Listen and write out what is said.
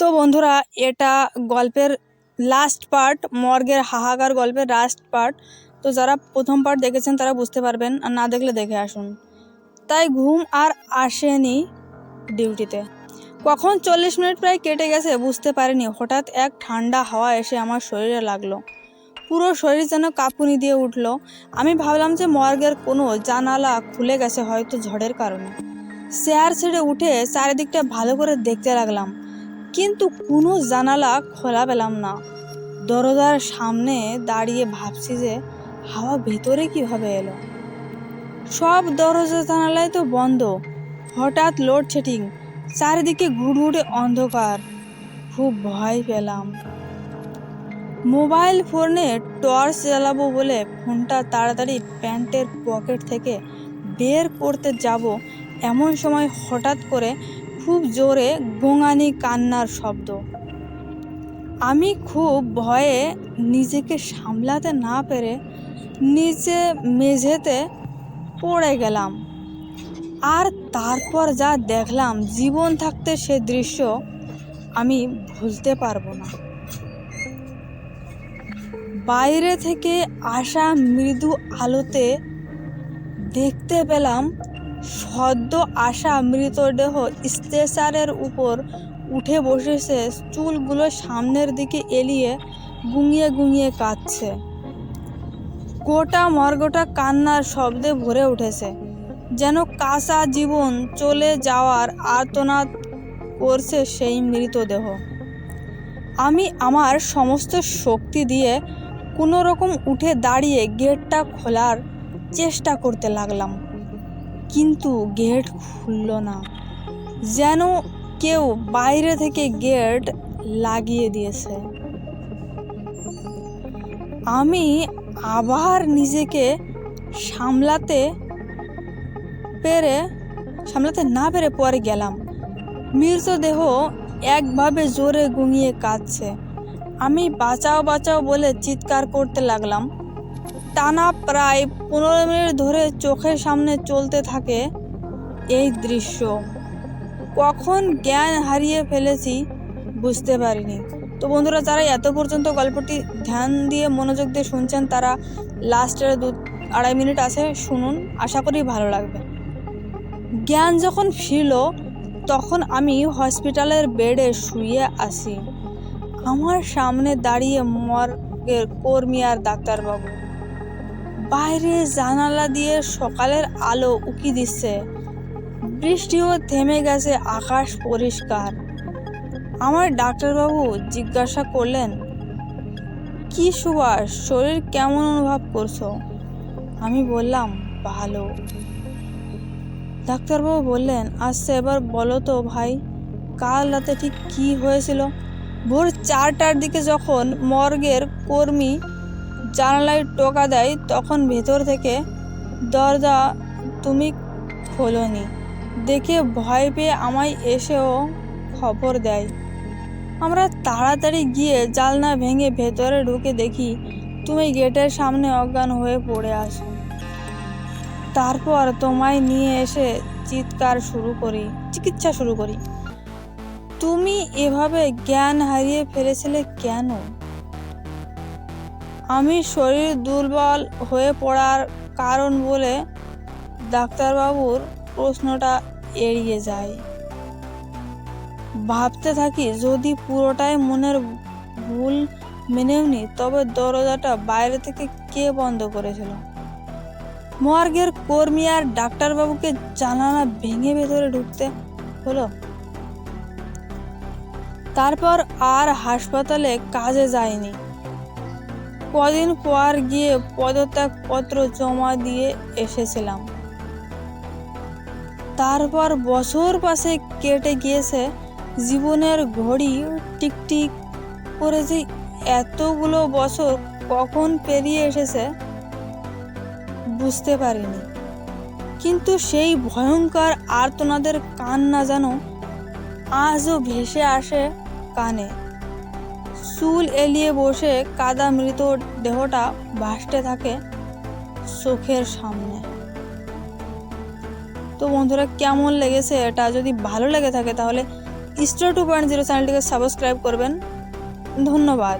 তো বন্ধুরা, এটা গল্পের লাস্ট পার্ট, মর্গের হাহাকার গল্পের লাস্ট পার্ট। তো যারা প্রথম পার্ট দেখেছেন তারা বুঝতে পারবেন, আর না দেখলে দেখে আসুন। তাই ঘুম আর আসেনি ডিউটিতে। কখন 40 মিনিট প্রায় কেটে গেছে বুঝতে পারিনি। হঠাৎ এক ঠান্ডা হাওয়া এসে আমার শরীরে লাগলো। পুরো শরীর যেন কাঁপুনি দিয়ে উঠল। আমি ভাবলাম যে মর্গের কোনো জানালা খুলে গেছে, হয়তো ঝড়ের কারণে। চেয়ার ছেড়ে উঠে চারিদিকটা ভালো করে দেখতে লাগলাম, কিন্তু কোনো জানালা খোলা পেলাম না। দরজার সামনে দাঁড়িয়ে ভাবছি যে হাওয়া ভেতরে কিভাবে এলো। সব দরজা জানালাই তো বন্ধ। হঠাৎ লোডশেডিং, চারিদিকে ঘুটঘুটে অন্ধকার। খুব ভয় পেলাম। মোবাইল ফোনে টর্চ জ্বালাবো বলে ফোনটা তাড়াতাড়ি প্যান্টের পকেট থেকে বের করতে যাব, এমন সময় হঠাৎ করে খুব জোরে গোঙানি কান্নার শব্দ। আমি খুব ভয়ে নিজেকে সামলাতে না পেরে নিচে মেঝেতে পড়ে গেলাম। আর তারপর যা দেখলাম, জীবন থাকতে সে দৃশ্য আমি ভুলতে পারবো না। বাইরে থেকে আসা মৃদু আলোতে দেখতে পেলাম সদ্য আসা মৃতদেহ স্ট্রেচারের উপর উঠে বসেছে, চুলগুলো সামনের দিকে এলিয়ে গুঙিয়ে গুঙিয়ে কাঁদছে। গোটা মর্গটা কান্নার শব্দে ভরে উঠেছে, যেন কাঁচা জীবন চলে যাওয়ার আর্তনাদ করছে সেই মৃতদেহ। আমি আমার সমস্ত শক্তি দিয়ে কোনো রকম উঠে দাঁড়িয়ে গেটটা খোলার চেষ্টা করতে লাগলাম, কিন্তু গেট খুলল না। যেন কেউ বাইরে থেকে গেট লাগিয়ে দিয়েছে। আমি আবার নিজেকে সামলাতে না পেরে পরে গেলাম। মৃতদেহ একভাবে জোরে গুঙিয়ে কাঁদছে। আমি বাঁচাও বাঁচাও বলে চিৎকার করতে লাগলাম। টানা প্রায় 15 মিনিট ধরে চোখের সামনে চলতে থাকে এই দৃশ্য। কখন জ্ঞান হারিয়ে ফেলেছি বুঝতে পারিনি। তো বন্ধুরা, যারা এত পর্যন্ত গল্পটি ধ্যান দিয়ে মনোযোগ দিয়ে শুনছেন, তারা লাস্টের 2-2.5 মিনিট আছে, শুনুন, আশা করি ভালো লাগবে। জ্ঞান যখন ফিরল তখন আমি হসপিটালের বেডে শুয়ে আছি। আমার সামনে দাঁড়িয়ে মর্গের কর্মী আর ডাক্তারবাবু। বাইরে জানালা দিয়ে সকালের আলো উকি দিচ্ছে। বৃষ্টিও থেমে গেছে, আকাশ পরিষ্কার। আমার ডাক্তারবাবু জিজ্ঞাসা করলেন, কি সুভাষ, শরীর কেমন অনুভব করছো? আমি বললাম, ভালো। ডাক্তারবাবু বললেন, আচ্ছা এবার বলো তো ভাই, কাল রাতে ঠিক কি হয়েছিল? ভোর 4টার দিকে যখন মর্গের কর্মী জানালায় টোকা দেয়, তখন ভেতর থেকে দরজা তুমি খোলোনি দেখে ভয় পেয়ে আমায় এসেও খবর দেয়। আমরা তাড়াতাড়ি গিয়ে জানলা ভেঙে ভেতরে ঢুকে দেখি তুমি গেটের সামনে অজ্ঞান হয়ে পড়ে আছো। তারপর তোমায় নিয়ে এসে চিকিৎসা শুরু করি। তুমি এভাবে জ্ঞান হারিয়ে ফেলেছিলে কেন? আমি শরীর দুর্বল হয়ে পড়ার কারণ বলে ডাক্তারবাবুর প্রশ্নটা এড়িয়ে যায়। ভাবতে থাকি, যদি পুরোটাই মনের ভুল মেনেও নি, তবে দরজাটা বাইরে থেকে কে বন্ধ করেছিল? মর্গের কর্মী আর ডাক্তারবাবুকে জানালা ভেঙে ভেতরে ঢুকতে হলো। তারপর আর হাসপাতালে কাজে যায়নি। কদিন পর গিয়ে পদত্যাগপত্র জমা দিয়ে এসেছিলাম। তারপর বছর পাশে কেটে গিয়েছে। জীবনের ঘড়ি টিকটিক করে যে এতগুলো বছর কখন পেরিয়ে এসেছে বুঝতে পারিনি। কিন্তু সেই ভয়ঙ্কর আর্তনাদের কান্না যেন আজও ভেসে আসে কানে। চুল এলিয়ে বসে কাদা মৃত দেহটা ভাসতে থাকে চোখের সামনে। তো বন্ধুরা, কেমন লেগেছে এটা? যদি ভালো লেগে থাকে তাহলে স্টোর 2.0 চ্যানেলটিকে সাবস্ক্রাইব করবেন। ধন্যবাদ।